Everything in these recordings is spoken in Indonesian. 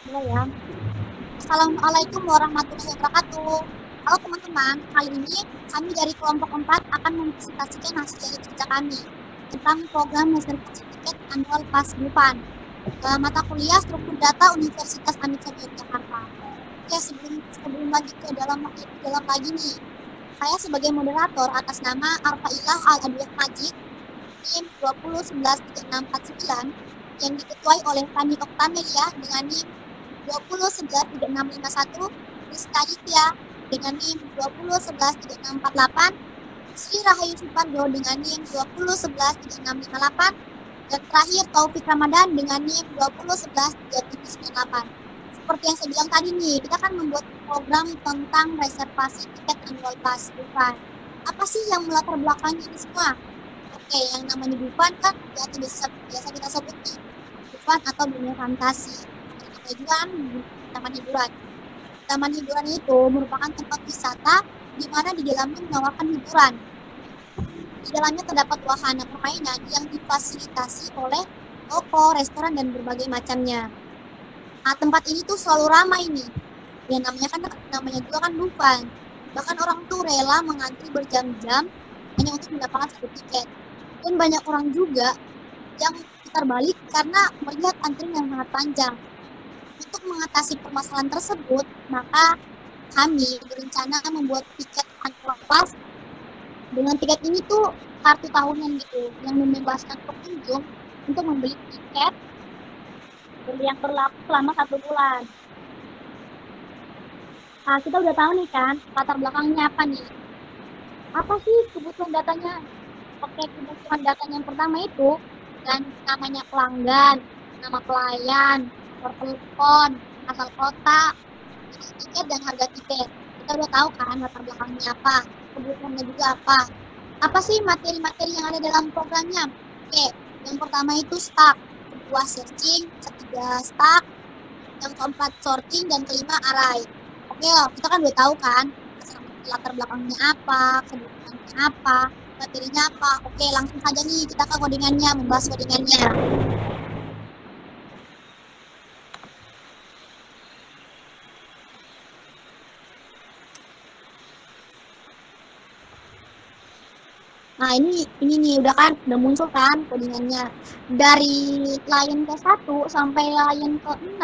Mulai ya. Assalamualaikum warahmatullahi wabarakatuh. Halo teman-teman, kali ini kami dari kelompok 4 akan mempresentasikan hasil dari kerja kami tentang program Master Certificate Annual Pass Depan mata kuliah Struktur Data Universitas Andika Yogyakarta. Oke, sebelum lanjut ke dalam lagi nih, saya sebagai moderator atas nama Arfailah Al-Adiyah Majid, NIM 2011349, yang diketuai oleh Fani Oktamelia dengan NIM 2011351, Rizka Ditya dengan NIM 2011348, Sri Rahayu Supardo dengan NIM 2011358, dan terakhir Taufik Ramadan dengan NIM 2011398. Seperti yang saya bilang tadi nih, kita akan membuat program tentang reservasi tiket annual pass Dufan. Apa sih yang melatar belakangi ini semua? Oke, yang namanya Dufan kan biasa kita sebut nih, Dufan atau dunia fantasi. Tujuan taman hiburan. Taman hiburan itu merupakan tempat wisata di mana di dalamnya menawarkan hiburan. Di dalamnya terdapat wahana permainan yang difasilitasi oleh toko, restoran, dan berbagai macamnya. Nah, tempat ini tuh selalu ramai nih. Ya namanya juga kan Dufan. Bahkan orang tuh rela mengantri berjam-jam hanya untuk mendapatkan satu tiket. Dan banyak orang juga yang putar balik karena melihat antrian yang sangat panjang. Untuk mengatasi permasalahan tersebut, maka kami berencana membuat tiket annual pass. Dengan tiket ini tuh kartu tahunan gitu, yang membebaskan pengunjung untuk membeli tiket yang berlaku selama 1 bulan. Nah, kita udah tahu nih kan, latar belakangnya apa nih? Apa sih kebutuhan datanya? Oke, kebutuhan datanya yang pertama itu, dan namanya pelanggan, nama pelayan, nomor telepon, asal kota, tiket dan harga tiket. Kita udah tahu kan latar belakangnya apa, kebutuhannya juga apa. Apa sih materi-materi yang ada dalam programnya? Oke, yang pertama itu start, kedua searching, ketiga start, yang keempat sorting, dan kelima array. Oke, kita kan udah tahu kan latar belakangnya apa, kebutuhannya apa, materinya apa. Oke, langsung saja nih kita ke codingannya, membahas codingannya. Nah, ini nih udah muncul kan codingannya. Dari line ke-1 sampai line ke-6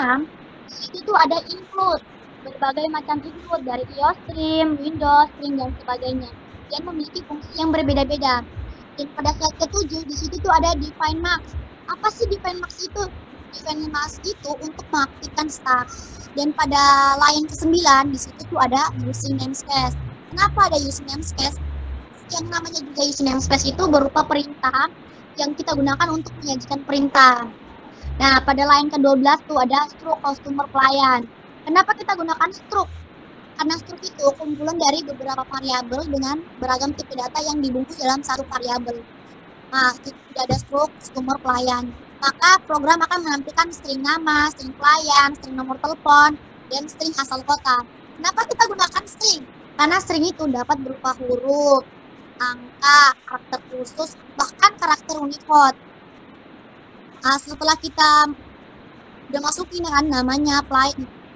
itu tuh ada include, berbagai macam include dari IOStream, Windows, Stream, dan sebagainya. Yang memiliki fungsi yang berbeda-beda. Dan pada slide ke-7 di situ tuh ada define max. Apa sih define max itu? Define max itu untuk mengaktifkan start. Dan pada line ke-9 di situ tuh ada using namespace. Kenapa ada using namespace? Yang namanya juga using namespace itu berupa perintah yang kita gunakan untuk menyajikan perintah. Nah, pada line ke-12 tuh ada struct customer pelayan. Kenapa kita gunakan struct? Karena struct itu kumpulan dari beberapa variabel dengan beragam tipe data yang dibungkus dalam satu variabel. Nah, tidak ada struct customer pelayan. Maka program akan menampilkan string nama, string pelayan, string nomor telepon, dan string asal kota. Kenapa kita gunakan string? Karena string itu dapat berupa huruf, angka, karakter khusus, bahkan karakter Unicode. Nah, setelah kita udah masukin kan namanya,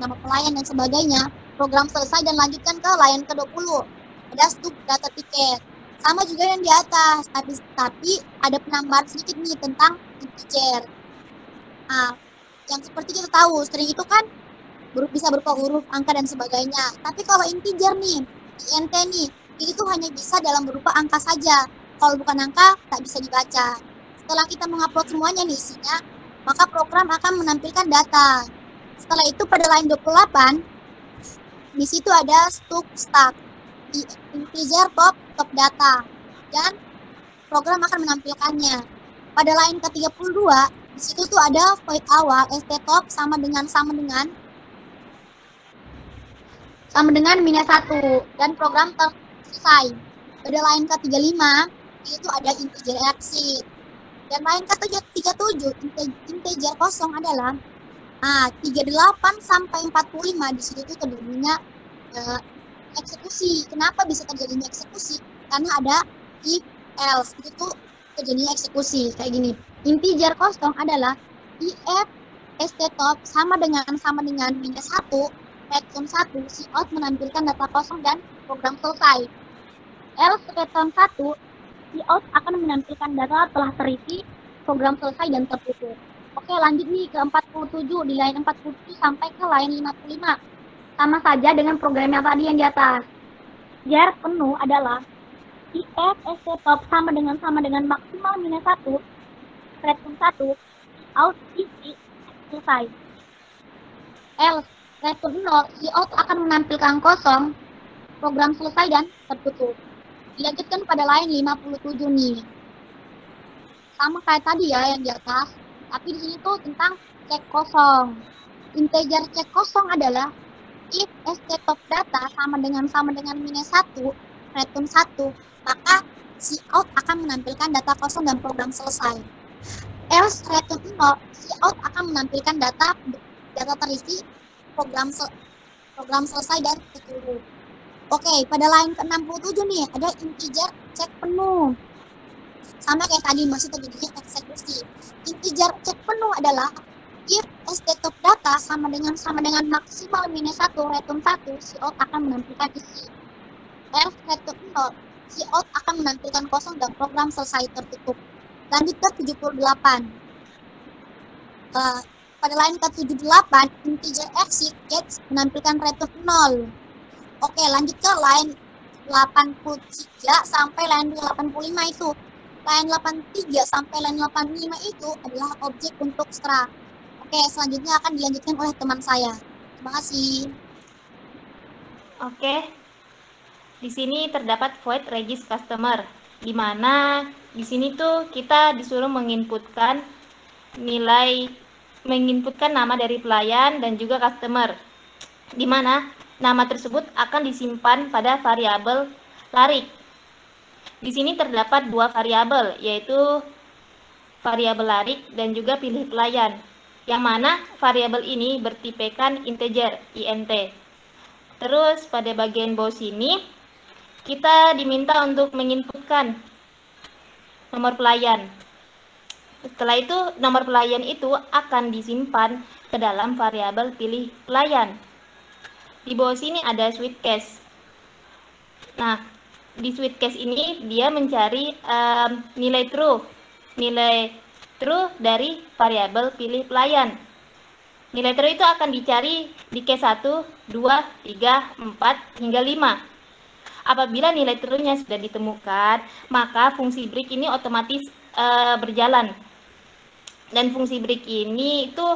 nama pelayan dan sebagainya, program selesai dan lanjutkan ke line ke-20. Ada struct data tiket. Sama juga yang di atas, tapi ada penambahan sedikit nih tentang integer. Nah, yang seperti kita tahu, string itu kan bisa berupa huruf, angka, dan sebagainya. Tapi kalau integer nih, int nih, itu hanya bisa dalam berupa angka saja. Kalau bukan angka, tak bisa dibaca. Setelah kita mengupload semuanya nih isinya, maka program akan menampilkan data. Setelah itu pada line 28, di situ ada struct start, integer top data, dan program akan menampilkannya. Pada line ke-32, di situ tuh ada void awal sttop sama dengan minus 1 dan program selesai. Pada line ke-35 itu ada integer exit. Dan line ke-37 integer kosong adalah 38 sampai 45 di situ tuh terjadinya eksekusi. Kenapa bisa terjadinya eksekusi? Karena ada if else, itu tuh terjadinya eksekusi kayak gini. Integer kosong adalah if stop sama dengan minus 1, return 1, cout menampilkan data kosong dan program selesai. Else return 1, cout akan menampilkan data telah terisi, program selesai dan tertutup. Oke, lanjut nih ke 47, di line 47 sampai ke line 55. Sama saja dengan program yang tadi yang di atas. Jarak penuh adalah if stop sama dengan maksimal minus 1, return 1, out isi, selesai. Else, return 0, cout akan menampilkan kosong, program selesai dan tertutup. Dilanjutkan pada line 57 nih. Sama kayak tadi ya yang di atas, tapi di sini tuh tentang cek kosong. Integer cek kosong adalah if stop data sama dengan minus 1, return 1, maka cout akan menampilkan data kosong dan program selesai. Else return 0, cout akan menampilkan data terisi, program selesai dan tertutup. Oke, pada line ke-67 nih, ada integer cek penuh. Sama kayak tadi, masih terjadinya eksekusi. Integer cek penuh adalah if stop data sama dengan maksimal minus 1, return 1, cout akan menampilkan isi. Else return 0, cout akan menampilkan kosong dan program selesai tertutup. Lanjut ke 78. Pada line ke-78, integer exit gets menampilkan return 0. Oke, lanjut ke line 83 sampai line 85 itu. Line 83 sampai line 85 itu adalah objek untuk string. Oke, selanjutnya akan dilanjutkan oleh teman saya. Terima kasih. Oke. Di sini terdapat void regis customer, di mana di sini tuh kita disuruh menginputkan nama dari pelayan dan juga customer, di mana nama tersebut akan disimpan pada variabel larik. Di sini terdapat dua variabel, yaitu variabel larik dan juga pilih pelayan, yang mana variabel ini bertipekan integer, int. Terus pada bagian bawah sini, kita diminta untuk menginputkan nomor pelayan. Setelah itu, nomor pelayan itu akan disimpan ke dalam variabel pilih pelayan. Di bawah sini ada switch case. Nah, di switch case ini dia mencari nilai true dari variabel pilih pelayan. Nilai true itu akan dicari di case 1, 2, 3, 4, hingga 5. Apabila nilai true-nya sudah ditemukan, maka fungsi break ini otomatis berjalan. Dan fungsi break ini itu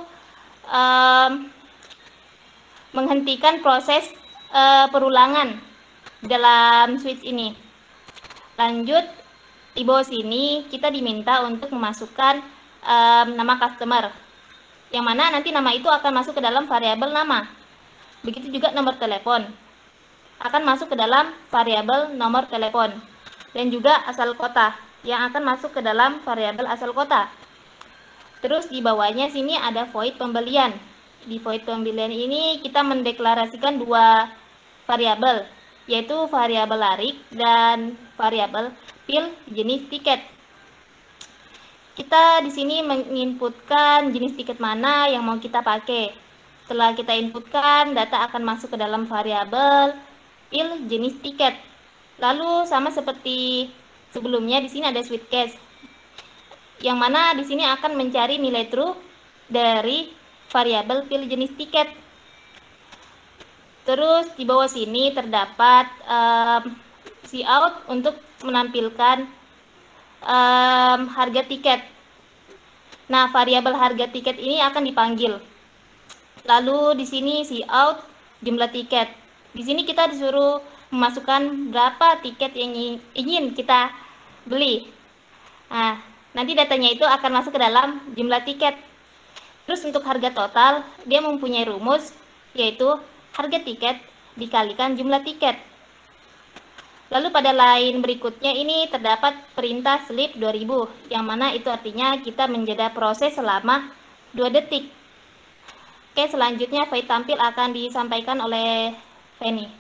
menghentikan proses perulangan dalam switch ini. Lanjut, di bawah sini kita diminta untuk memasukkan nama customer, yang mana nanti nama itu akan masuk ke dalam variabel nama. Begitu juga nomor telepon akan masuk ke dalam variabel nomor telepon, dan juga asal kota yang akan masuk ke dalam variabel asal kota. Terus di bawahnya sini ada void pembelian. Di void pembelian ini kita mendeklarasikan dua variabel, yaitu variabel larik dan variabel pil jenis tiket. Kita di sini menginputkan jenis tiket mana yang mau kita pakai. Setelah kita inputkan, data akan masuk ke dalam variabel pil jenis tiket. Lalu sama seperti sebelumnya, di sini ada switch case, yang mana di sini akan mencari nilai true dari variabel pil jenis tiket. Terus di bawah sini terdapat cout untuk menampilkan harga tiket. Nah, variabel harga tiket ini akan dipanggil. Lalu di sini cout jumlah tiket. Di sini kita disuruh memasukkan berapa tiket yang ingin kita beli. Nah, nanti datanya itu akan masuk ke dalam jumlah tiket. Terus untuk harga total, dia mempunyai rumus, yaitu harga tiket dikalikan jumlah tiket. Lalu pada line berikutnya ini terdapat perintah sleep 2000, yang mana itu artinya kita menjeda proses selama 2 detik. Oke, selanjutnya void tampil akan disampaikan oleh Feni.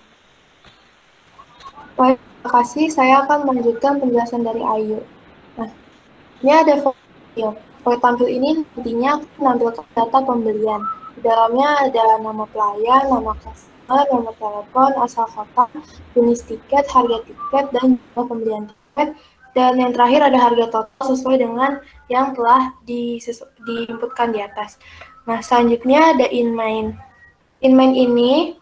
Baik, terima kasih. Saya akan melanjutkan penjelasan dari Ayu. Nah, ini ada video. Void tampil ini nantinya menampilkan data pembelian. Di dalamnya ada nama pelayan, nama customer, nomor telepon, asal kota, jenis tiket, harga tiket, dan jumlah pembelian tiket. Dan yang terakhir ada harga total sesuai dengan yang telah diinputkan di atas. Nah, selanjutnya ada inmain. Inmain ini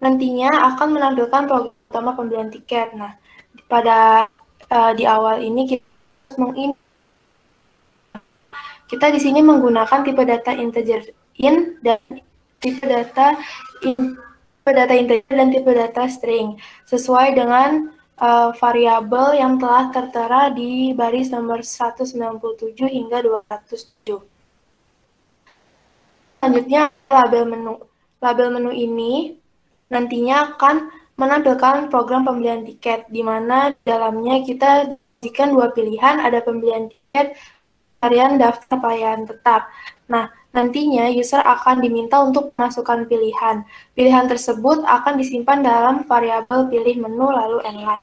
nantinya akan menampilkan program utama pembelian tiket. Nah, di awal ini kita harus kita di sini menggunakan tipe data integer int dan tipe data integer dan tipe data string sesuai dengan variabel yang telah tertera di baris nomor 197 hingga 207. Selanjutnya label menu. Label menu ini nantinya akan menampilkan program pembelian tiket, di mana dalamnya kita jadikan dua pilihan, ada pembelian tiket varian daftar pelayanan tetap. Nah, nantinya user akan diminta untuk memasukkan pilihan. Pilihan tersebut akan disimpan dalam variabel pilih menu lalu nline.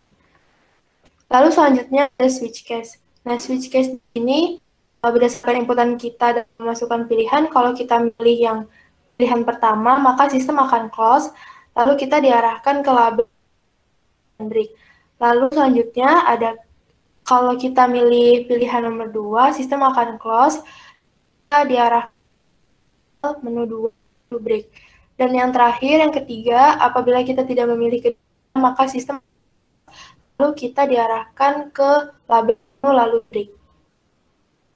Lalu selanjutnya ada switch case. Nah, switch case ini berdasarkan inputan kita dan memasukkan pilihan, kalau kita milih yang pilihan pertama, maka sistem akan close, lalu kita diarahkan ke label break. Lalu selanjutnya ada kalau kita milih pilihan nomor 2, sistem akan close, kita diarahkan ke menu 2 break. Dan yang terakhir, yang ketiga, apabila kita tidak memilih kedua, maka sistem lalu kita diarahkan ke label menu lalu break.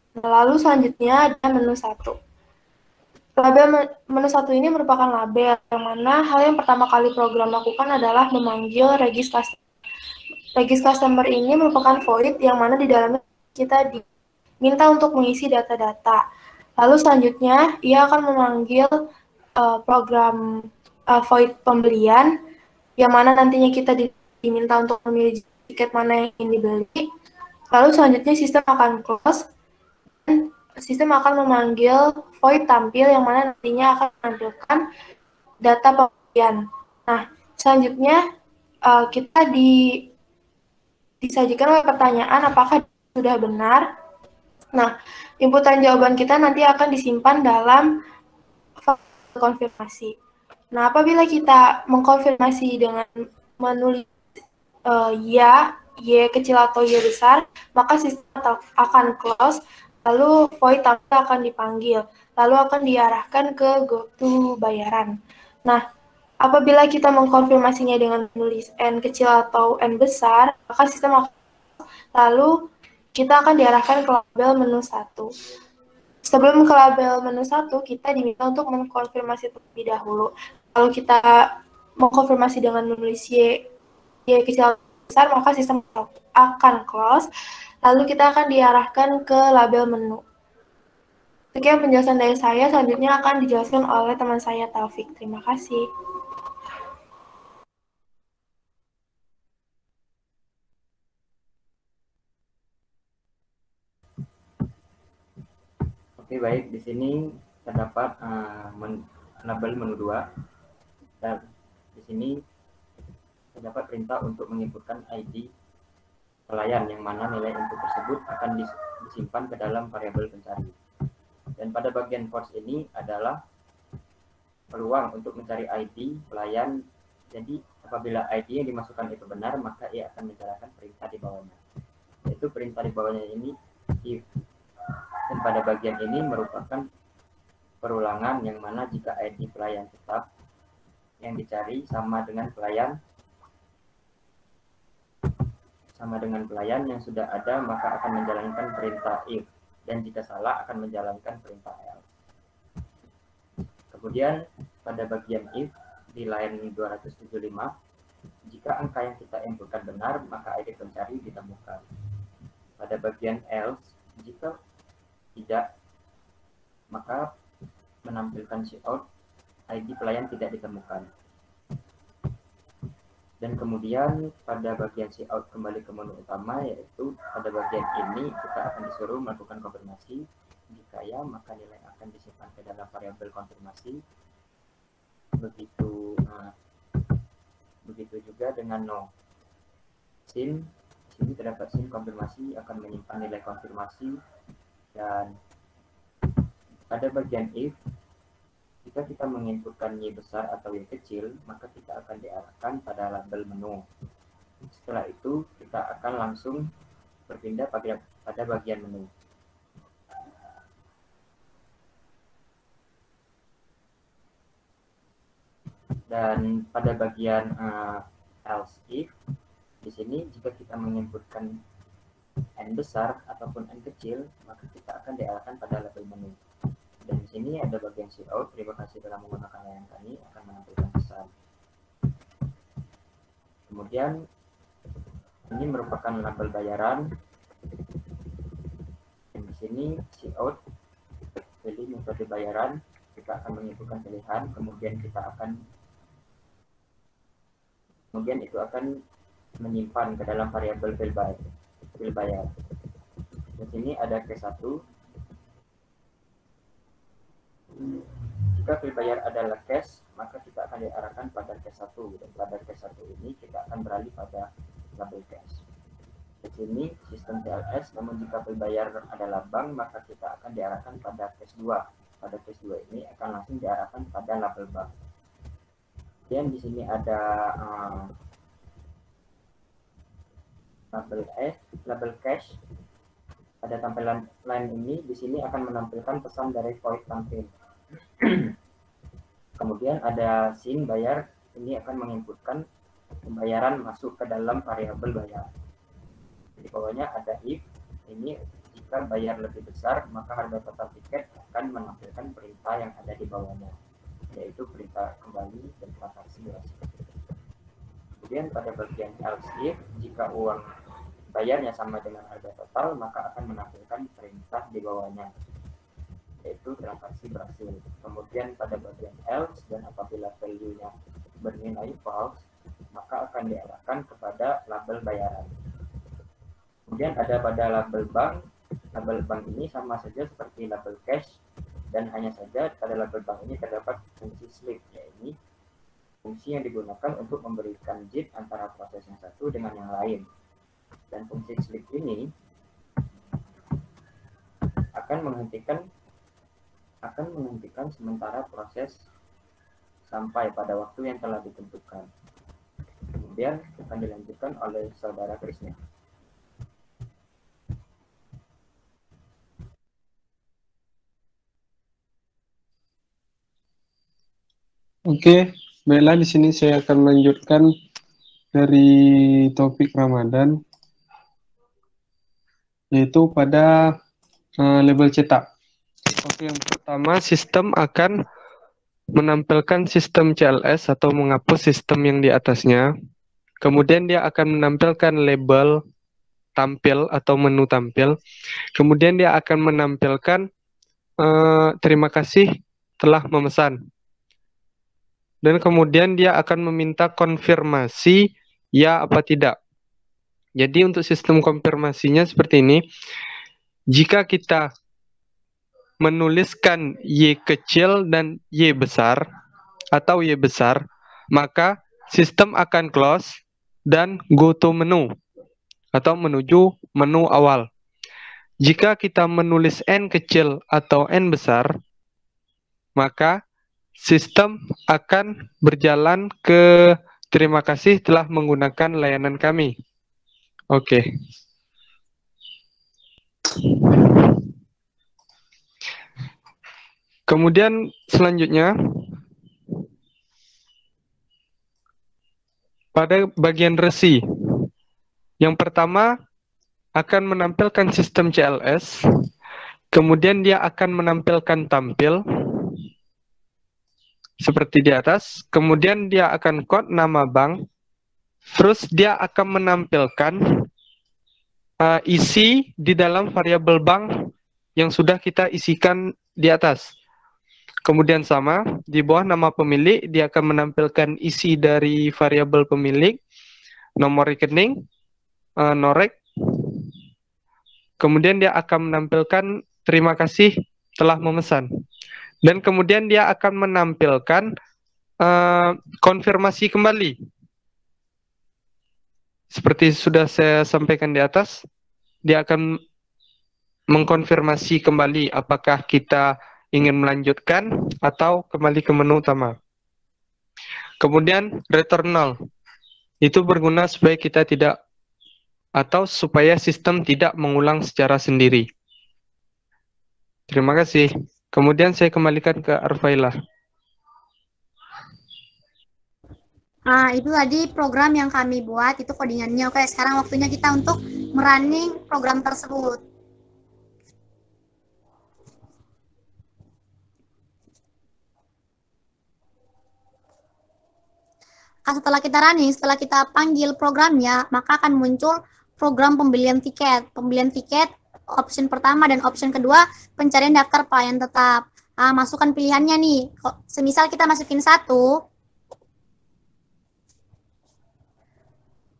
Nah, lalu selanjutnya ada menu 1. Label menu 1 ini merupakan label yang mana hal yang pertama kali program lakukan adalah memanggil regis customer. Regis customer ini merupakan void yang mana di dalamnya kita diminta untuk mengisi data-data. Lalu selanjutnya, ia akan memanggil program void pembelian, yang mana nantinya kita diminta untuk memilih tiket mana yang ingin dibeli. Lalu selanjutnya sistem akan close, dan sistem akan memanggil void tampil, yang mana nantinya akan menampilkan data pembelian. Nah, selanjutnya kita disajikan oleh pertanyaan apakah sudah benar. Nah, inputan jawaban kita nanti akan disimpan dalam konfirmasi. Nah, apabila kita mengkonfirmasi dengan menulis ya, y kecil atau y besar, maka sistem akan close, lalu void tampil akan dipanggil, lalu akan diarahkan ke go to bayaran. Nah, apabila kita mengkonfirmasinya dengan menulis n kecil atau n besar, maka sistem akan lalu kita akan diarahkan ke label menu 1. Sebelum ke label menu 1, kita diminta untuk mengkonfirmasi terlebih dahulu. Kalau kita mengkonfirmasi dengan menulis y kecil atau besar, maka sistem akan close, lalu kita akan diarahkan ke label menu. Sekian penjelasan dari saya, selanjutnya akan dijelaskan oleh teman saya Taufik. Terima kasih. Oke, baik. Di sini terdapat label menu 2 dan di sini terdapat perintah untuk menginputkan ID pelayan yang mana nilai input tersebut akan disimpan ke dalam variabel pencari. Dan pada bagian force ini adalah peluang untuk mencari ID pelayan. Jadi apabila ID yang dimasukkan itu benar, maka ia akan menjalankan perintah di bawahnya. Yaitu perintah di bawahnya ini if. Dan pada bagian ini merupakan perulangan yang mana jika ID pelayan tetap yang dicari sama dengan pelayan yang sudah ada, maka akan menjalankan perintah if, dan jika salah akan menjalankan perintah else. Kemudian pada bagian if di line 275, jika angka yang kita inputkan benar, maka ID pencari ditemukan. Pada bagian else, jika tidak, maka menampilkan cout ID pelayan tidak ditemukan. Dan kemudian pada bagian cout kembali ke menu utama, yaitu pada bagian ini kita akan disuruh melakukan konfirmasi. Jika ya, maka nilai akan disimpan ke dalam variabel konfirmasi. Begitu juga dengan no. Sin, sini terdapat sin konfirmasi akan menyimpan nilai konfirmasi, dan pada bagian if, jika kita menginputkan Y besar atau Y kecil, maka kita akan diarahkan pada label menu. Setelah itu, kita akan langsung berpindah pada bagian menu. Dan pada bagian else if, di sini jika kita menginputkan N besar ataupun N kecil, maka kita akan diarahkan pada label menu. Dan di sini ada bagian cout. Terima kasih telah menggunakan layanan kami, akan menampilkan pesan. Kemudian ini merupakan label bayaran. Dan di sini cout, pilih metode bayaran. Kita akan menginputkan pilihan, kemudian itu akan menyimpan ke dalam variabel file bayar. Di sini ada case 1. Jika file bayar adalah cash, maka kita akan diarahkan pada case 1, dan pada case 1 ini kita akan beralih pada label cash. Di sini sistem CLS, namun jika file bayar adalah bank, maka kita akan diarahkan pada case 2. Pada case 2 ini akan langsung diarahkan pada label bank. Dan di sini ada label cash. Pada tampilan lain ini, di sini akan menampilkan pesan dari void tampil. Kemudian ada scene bayar, ini akan menginputkan pembayaran masuk ke dalam variabel bayar. Di bawahnya ada if, ini jika bayar lebih besar, maka harga total tiket akan menampilkan perintah yang ada di bawahnya, yaitu perintah kembali dan transaksi durasi. Kemudian pada bagian else if, jika uang bayarnya sama dengan harga total, maka akan menampilkan perintah di bawahnya, yaitu transaksi berhasil. Kemudian pada bagian else, dan apabila value-nya bernilai false, maka akan diarahkan kepada label bayaran. Kemudian ada pada label bank. Label bank ini sama saja seperti label cash, dan hanya saja pada label bank ini terdapat fungsi slip, yaitu fungsi yang digunakan untuk memberikan JIT antara proses yang satu dengan yang lain. Dan fungsi slip ini akan menghentikan sementara proses sampai pada waktu yang telah ditentukan. Kemudian akan dilanjutkan oleh saudara Krisna. Oke, baiklah, di sini saya akan melanjutkan dari topik Ramadan, yaitu pada label cetak. Oke, yang pertama, sistem akan menampilkan sistem CLS atau menghapus sistem yang di atasnya. Kemudian dia akan menampilkan label tampil atau menu tampil. Kemudian dia akan menampilkan terima kasih telah memesan. Dan kemudian dia akan meminta konfirmasi ya apa tidak. Jadi untuk sistem konfirmasinya seperti ini. Jika kita menuliskan Y kecil dan Y besar atau Y besar, maka sistem akan close dan go to menu atau menuju menu awal. Jika kita menulis N kecil atau N besar, maka sistem akan berjalan ke terima kasih telah menggunakan layanan kami. Oke. Kemudian selanjutnya, pada bagian resi, yang pertama akan menampilkan sistem CLS, kemudian dia akan menampilkan tampil, seperti di atas, kemudian dia akan quote nama bank, terus dia akan menampilkan isi di dalam variabel bank yang sudah kita isikan di atas. Kemudian sama, di bawah nama pemilik, dia akan menampilkan isi dari variabel pemilik, nomor rekening, norek, kemudian dia akan menampilkan terima kasih telah memesan. Dan kemudian dia akan menampilkan konfirmasi kembali. Seperti sudah saya sampaikan di atas, dia akan mengkonfirmasi kembali apakah kita ingin melanjutkan atau kembali ke menu utama. Kemudian return null. Itu berguna supaya kita tidak atau supaya sistem tidak mengulang secara sendiri. Terima kasih. Kemudian saya kembalikan ke Arfaila. Nah, itu tadi program yang kami buat, itu codingannya. Oke, sekarang waktunya kita untuk merunning program tersebut. Setelah kita running, setelah kita panggil programnya, maka akan muncul program pembelian tiket. Pembelian tiket, option pertama dan option kedua, pencarian daftar pelayan tetap. Nah, masukkan pilihannya nih. Semisal kita masukin 1,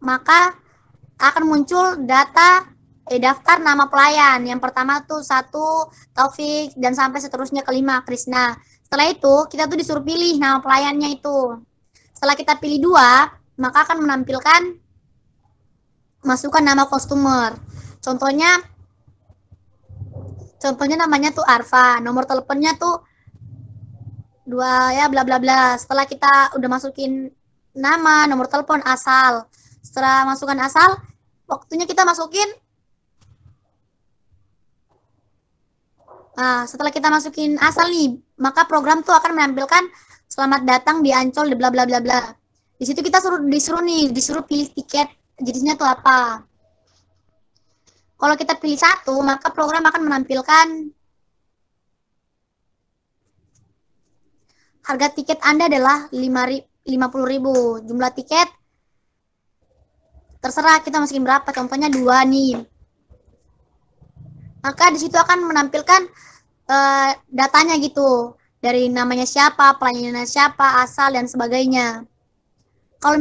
maka akan muncul daftar nama pelayan. Yang pertama tuh 1, Taufik, dan sampai seterusnya ke 5, Krisna. Setelah itu, kita tuh disuruh pilih nama pelayannya itu. Setelah kita pilih 2, maka akan menampilkan masukkan nama customer. Contohnya namanya tuh Arfa, nomor teleponnya tuh 2 ya bla bla bla. Setelah kita udah masukin nama, nomor telepon, asal. Setelah masukkan asal, waktunya kita masukin. Nah, setelah kita masukin asal nih, maka program tuh akan menampilkan selamat datang di Ancol bla bla bla bla. Di situ kita disuruh pilih tiket jenisnya tuh apa. Kalau kita pilih 1, maka program akan menampilkan harga tiket Anda adalah 50.000. Jumlah tiket terserah kita masukin berapa, contohnya 2 nih. Maka di situ akan menampilkan datanya gitu. Dari namanya siapa, pelayanannya siapa, asal dan sebagainya. Kalau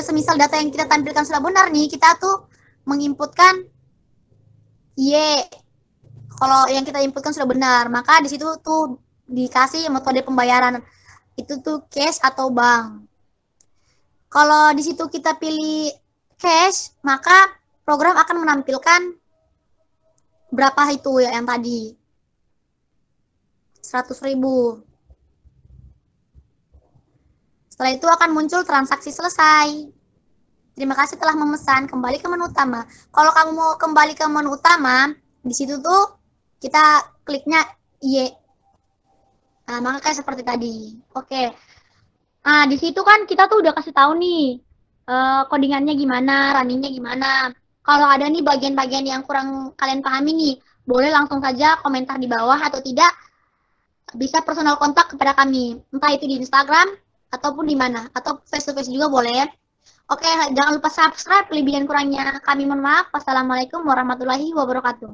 semisal data yang kita tampilkan sudah benar nih, kita tuh menginputkan Y. Kalau yang kita inputkan sudah benar, maka di situ tuh dikasih metode pembayaran. Itu tuh cash atau bank. Kalau di situ kita pilih cash, maka program akan menampilkan berapa itu ya yang tadi. 100.000. Setelah itu akan muncul transaksi selesai. Terima kasih telah memesan, kembali ke menu utama. Kalau kamu mau kembali ke menu utama, di situ tuh kita kliknya Y. Nah, maka kayak seperti tadi. Oke. Nah, di situ kan kita tuh udah kasih tahu nih codingannya gimana, runningnya gimana. Kalau ada nih bagian-bagian yang kurang kalian pahami nih, boleh langsung saja komentar di bawah atau tidak bisa personal kontak kepada kami, entah itu di Instagram ataupun di mana, atau face to face juga boleh. Oke, jangan lupa subscribe, lebih dan kurangnya kami mohon maaf. Wassalamualaikum warahmatullahi wabarakatuh.